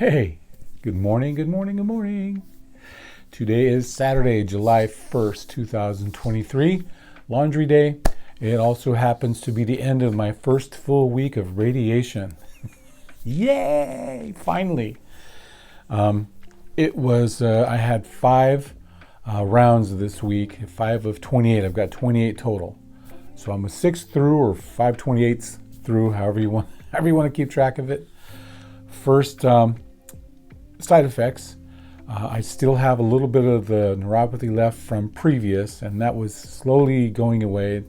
Hey, good morning, good morning, good morning. Today is Saturday, July 1st, 2023, laundry day. It also happens to be the end of my first full week of radiation. Yay, finally. I had five rounds this week, 5 of 28. I've got 28 total. So I'm a 6 through or 5/28 through, however you want to keep track of it. First, side effects. I still have a little bit of the neuropathy left from previous, and that was slowly going away.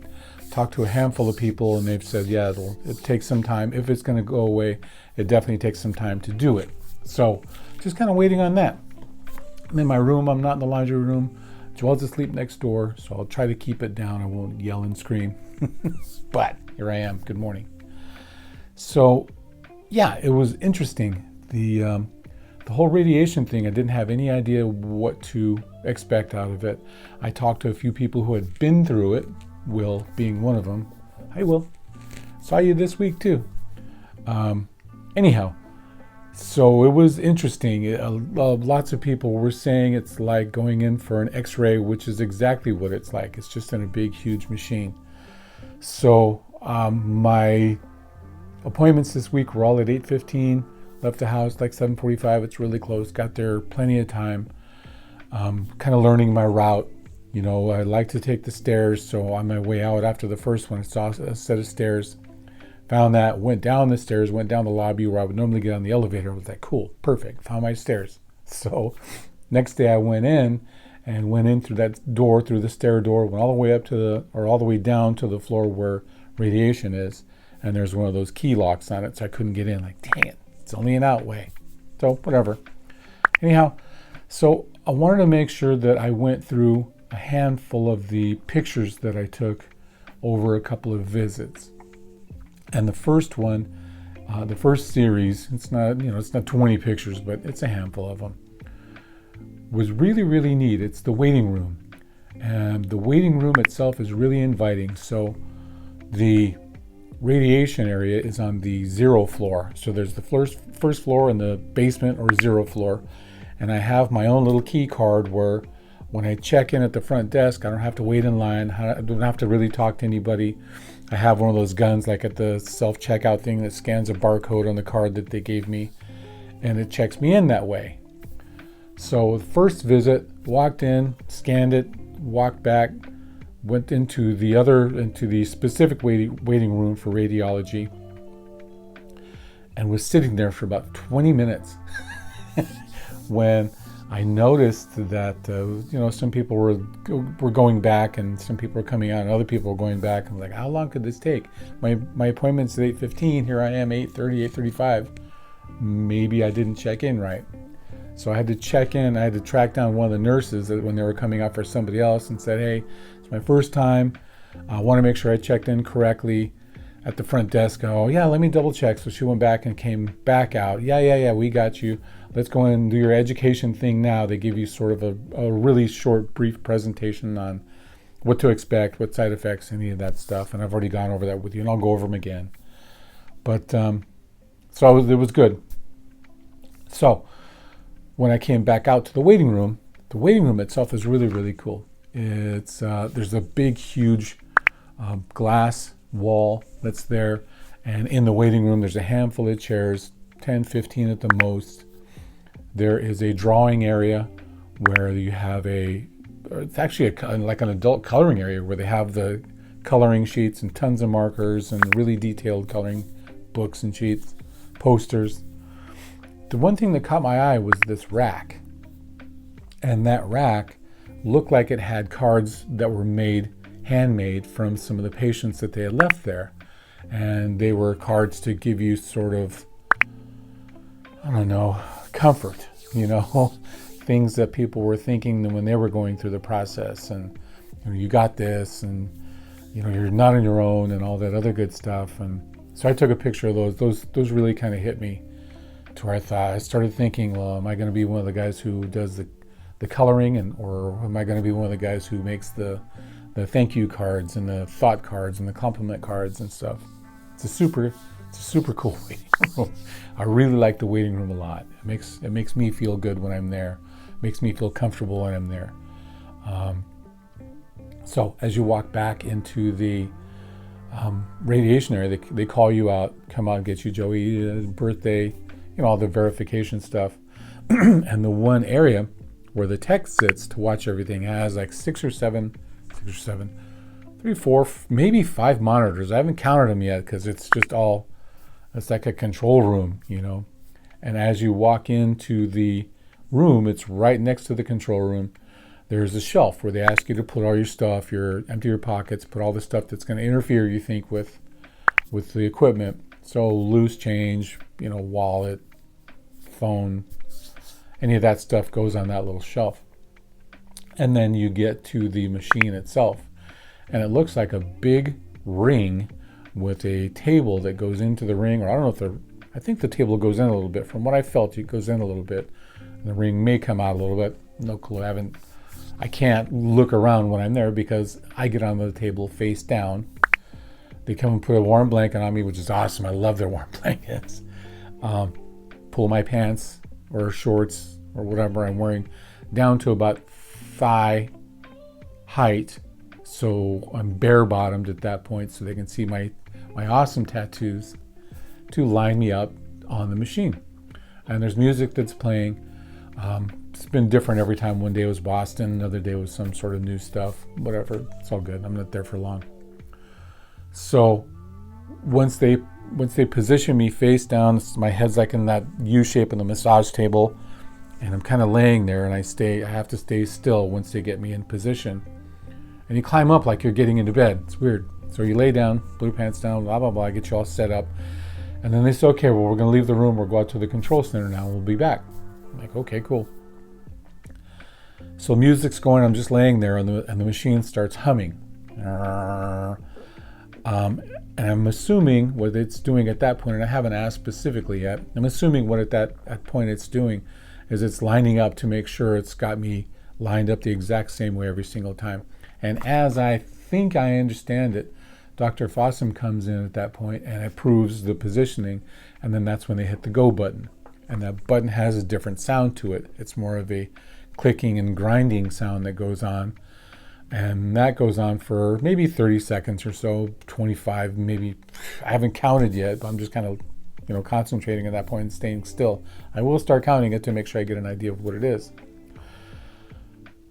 Talked to a handful of people, and they've said, yeah, it takes some time. If it's going to go away, it definitely takes some time to do it. So just kind of waiting on that. I'm in my room. I'm not in the laundry room. Joelle's asleep next door, so I'll try to keep it down. I won't yell and scream. But here I am. Good morning. So, yeah, it was interesting. The whole radiation thing, I didn't have any idea what to expect out of it. I talked to a few people who had been through it, Will being one of them. Hi, Will. Saw you this week, too. Anyhow, so it was interesting. Lots of people were saying it's like going in for an x-ray, which is exactly what it's like. It's just in a big, huge machine. So my appointments this week were all at 8:15. Left the house like 7:45. It's really close. Got there plenty of time. Kind of learning my route. You know, I like to take the stairs. So on my way out after the first one, I saw a set of stairs. Found that, went down the stairs, went down the lobby where I would normally get on the elevator. I was like, cool, perfect. Found my stairs. So next day I went in through that door, through the stair door, went all the way up to all the way down to the floor where radiation is. And there's one of those key locks on it, so I couldn't get in. Like, dang it. It's only an outway. So whatever. Anyhow, so I wanted to make sure that I went through a handful of the pictures that I took over a couple of visits. And the first one, the first series, it's not 20 pictures, but it's a handful of them, was really, really neat. It's the waiting room. And the waiting room itself is really inviting. So the radiation area is on the 0 floor. So there's the first floor and the basement or 0 floor. And I have my own little key card where when I check in at the front desk, I don't have to wait in line. I don't have to really talk to anybody. I have one of those guns like at the self-checkout thing that scans a barcode on the card that they gave me, and it checks me in that way. So the first visit, walked in, scanned it, walked back, went into the specific waiting room for radiology, and was sitting there for about 20 minutes when I noticed that some people were going back and some people were coming out and other people were going back. I'm like, how long could this take? My appointment's at 8:15. Here I am, 8:30, 8:35. Maybe I didn't check in right. So I had to check in. I had to track down one of the nurses when they were coming out for somebody else and said, hey, it's my first time. I want to make sure I checked in correctly at the front desk. Oh, yeah, let me double check. So she went back and came back out. Yeah, we got you. Let's go in and do your education thing now. They give you sort of a really short, brief presentation on what to expect, what side effects, any of that stuff. And I've already gone over that with you, and I'll go over them again. But it was good. So when I came back out to the waiting room itself is really, really cool. It's there's a big, huge glass wall that's there. And in the waiting room, there's a handful of chairs, 10, 15 at the most. There is a drawing area where you have it's actually like an adult coloring area where they have the coloring sheets and tons of markers and really detailed coloring books and sheets, posters. The one thing that caught my eye was this rack. And that rack looked like it had cards that were handmade from some of the patients that they had left there. And they were cards to give you sort of, comfort, things that people were thinking when they were going through the process, and you got this, and you're not on your own, and all that other good stuff. And so I took a picture of those really kind of hit me to where I started thinking, well, am I going to be one of the guys who does the coloring, or am I going to be one of the guys who makes the thank you cards and the thought cards and the compliment cards and stuff? It's a super It's a super cool waiting room. I really like the waiting room a lot. It makes me feel good when I'm there. It makes me feel comfortable when I'm there. So as you walk back into the radiation area, they call you out, come out and get you, Joey, birthday, all the verification stuff. And the one area where the tech sits to watch everything has like six or seven, 3, 4, maybe 5 monitors. I haven't counted them yet because it's like a control room, And as you walk into the room, it's right next to the control room. There's a shelf where they ask you to put all your stuff, empty your pockets, put all the stuff that's going to interfere, you think, with the equipment. So loose change, wallet, phone, any of that stuff goes on that little shelf. And then you get to the machine itself. And it looks like a big ring with a table that goes into the ring, or I don't know I think the table goes in a little bit. From what I felt, it goes in a little bit. And the ring may come out a little bit. No clue. I can't look around when I'm there because I get on the table face down. They come and put a warm blanket on me, which is awesome. I love their warm blankets. Pull my pants or shorts or whatever I'm wearing down to about thigh height. So I'm bare bottomed at that point so they can see my awesome tattoos to line me up on the machine. And there's music that's playing. It's been different every time. One day was Boston, another day was some sort of new stuff, whatever. It's all good. I'm not there for long. So once they position me face down, my head's like in that U shape in the massage table, and I'm kind of laying there, and I have to stay still once they get me in position. And you climb up like you're getting into bed. It's weird. So you lay down, blue pants down, blah, blah, blah, get you all set up. And then they say, okay, well, we're going to leave the room. We'll go out to the control center now. We'll be back. I'm like, okay, cool. So music's going. I'm just laying there, and the machine starts humming. And I'm assuming what it's doing at that point, and I haven't asked specifically yet, I'm assuming what at that point it's doing is it's lining up to make sure it's got me lined up the exact same way every single time. And as I think I understand it, Dr. Fossum comes in at that point and approves the positioning, and then that's when they hit the go button. And that button has a different sound to it. It's more of a clicking and grinding sound that goes on. And that goes on for maybe 30 seconds or so, 25, maybe. I haven't counted yet, but I'm just kind of, concentrating at that point and staying still. I will start counting it to make sure I get an idea of what it is.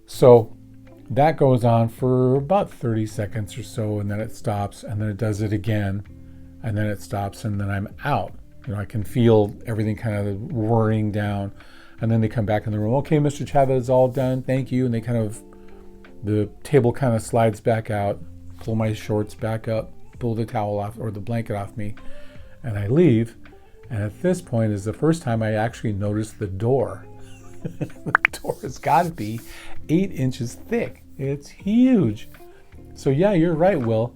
So that goes on for about 30 seconds or so, and then it stops, and then it does it again, and then it stops, and then I'm out. I can feel everything kind of whirring down, and then they come back in the room. Okay, Mr. Chavez, all done. Thank you. And the table kind of slides back out, pull my shorts back up, pull the towel off or the blanket off me, and I leave. And at this point is the first time I actually noticed the door. The door has got to be 8 inches thick. It's huge. So yeah, you're right, Will.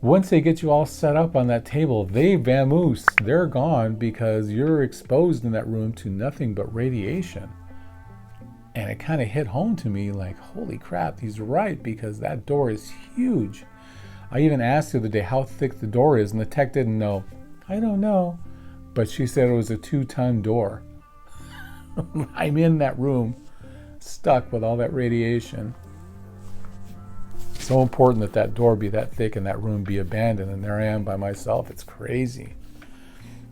Once they get you all set up on that table, they vamoose. They're gone because you're exposed in that room to nothing but radiation. And it kind of hit home to me like, holy crap, he's right, because that door is huge. I even asked the other day how thick the door is, and the tech didn't know. I don't know. But she said it was a 2-ton door. I'm in that room, stuck with all that radiation. So important that that door be that thick and that room be abandoned, and there I am by myself. It's crazy.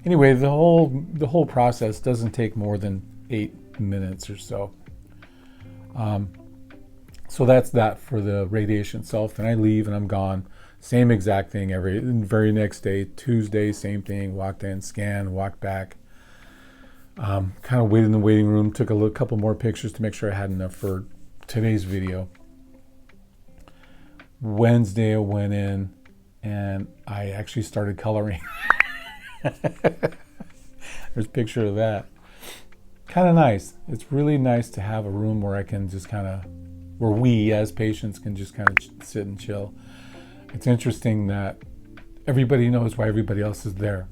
Anyway, the whole process doesn't take more than 8 minutes or so. So that's that for the radiation itself. Then I leave and I'm gone. Same exact thing very next day, Tuesday, same thing. Walked in, scanned, walked back. Kind of waited in the waiting room. Took a couple more pictures to make sure I had enough for today's video. Wednesday I went in and I actually started coloring. There's a picture of that. Kind of nice. It's really nice to have a room where I can just where we as patients can just kind of sit and chill. It's interesting that everybody knows why everybody else is there.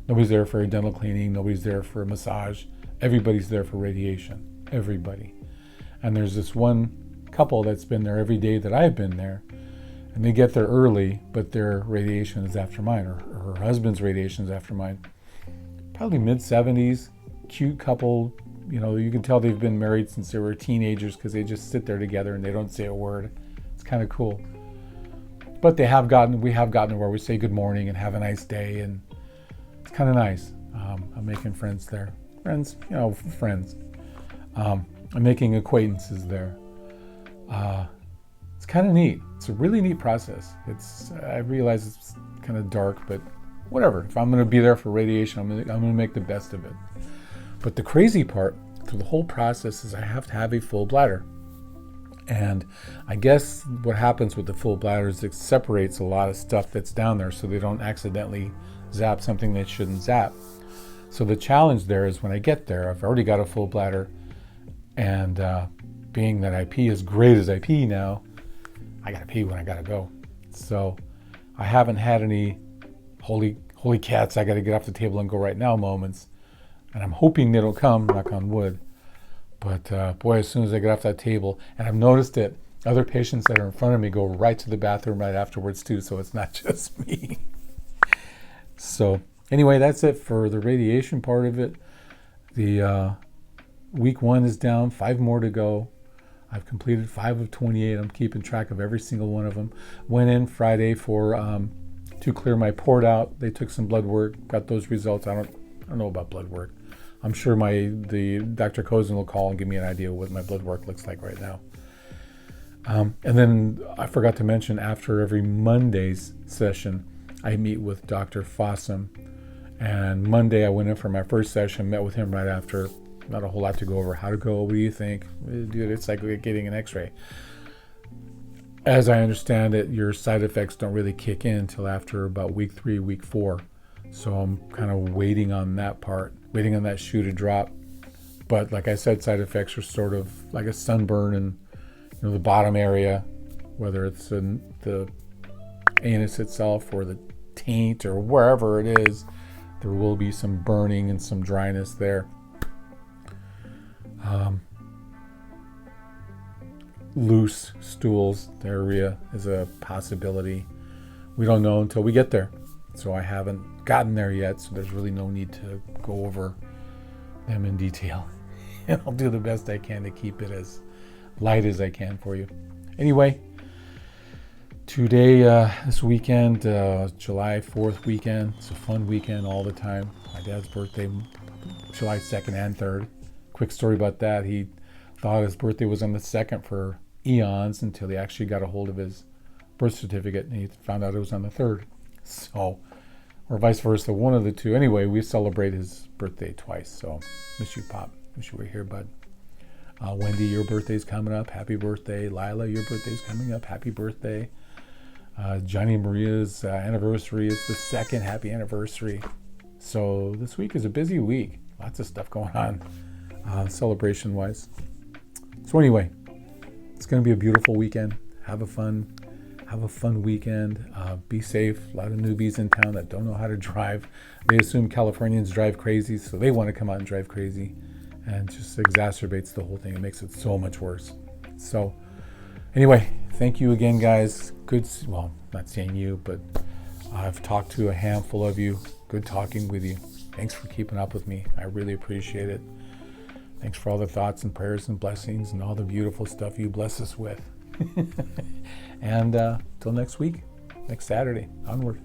Nobody's there for a dental cleaning. Nobody's there for a massage. Everybody's there for radiation. Everybody. And there's this one couple that's been there every day that I've been there. And they get there early, but their radiation is after mine, or her husband's radiation is after mine. Probably mid-70s, cute couple. You know, you can tell they've been married since they were teenagers because they just sit there together and they don't say a word. It's kind of cool. But we have gotten to where we say good morning and have a nice day, and it's kind of nice. I'm making friends there. Friends. I'm making acquaintances there. It's kind of neat. It's a really neat process. I realize it's kind of dark, but whatever. If I'm going to be there for radiation, I'm going to make the best of it. But the crazy part through the whole process is I have to have a full bladder. And I guess what happens with the full bladder is it separates a lot of stuff that's down there so they don't accidentally zap something they shouldn't zap. So the challenge there is when I get there, I've already got a full bladder, and being that I pee as great as I pee now, I gotta pee when I gotta go. So I haven't had any holy cats, I gotta get off the table and go right now moments. And I'm hoping they don't come, knock on wood. But boy, as soon as I get off that table, and I've noticed that other patients that are in front of me go right to the bathroom right afterwards too, so it's not just me. So anyway, that's it for the radiation part of it. The week 1 is down, 5 more to go. I've completed 5 of 28. I'm keeping track of every single one of them. Went in Friday for to clear my port out. They took some blood work, got those results. I don't know about blood work. I'm sure the Dr. Kozin will call and give me an idea of what my blood work looks like right now. And then I forgot to mention, after every Monday's session, I meet with Dr. Fossum. And Monday I went in for my first session, met with him right after. Not a whole lot to go over. How to go? What do you think? Dude, it's like getting an x-ray. As I understand it, your side effects don't really kick in until after about week 3, week 4. So I'm kind of waiting on that part, waiting on that shoe to drop. But like I said, side effects are sort of like a sunburn in the bottom area, whether it's in the anus itself or the taint or wherever it is, there will be some burning and some dryness there. Loose stools, diarrhea is a possibility. We don't know until we get there. So I haven't gotten there yet, so there's really no need to go over them in detail. And I'll do the best I can to keep it as light as I can for you. Anyway, today, this weekend, July 4th weekend, it's a fun weekend all the time. My dad's birthday, July 2nd and 3rd. Quick story about that. He thought his birthday was on the 2nd for eons until he actually got a hold of his birth certificate and he found out it was on the 3rd. So, or vice versa, one of the two. Anyway, we celebrate his birthday twice. So, miss you, Pop. Wish you were here, bud. Wendy, your birthday's coming up. Happy birthday. Lila, your birthday's coming up. Happy birthday. Johnny and Maria's anniversary is the 2nd. Happy anniversary. So, this week is a busy week. Lots of stuff going on. Celebration-wise. So anyway, it's going to be a beautiful weekend. Have a fun weekend. Be safe. A lot of newbies in town that don't know how to drive. They assume Californians drive crazy, so they want to come out and drive crazy, and just exacerbates the whole thing. It makes it so much worse. So anyway, thank you again, guys. Well, not saying you, but I've talked to a handful of you. Good talking with you. Thanks for keeping up with me. I really appreciate it. Thanks for all the thoughts and prayers and blessings and all the beautiful stuff you bless us with. And till next week, next Saturday, onward.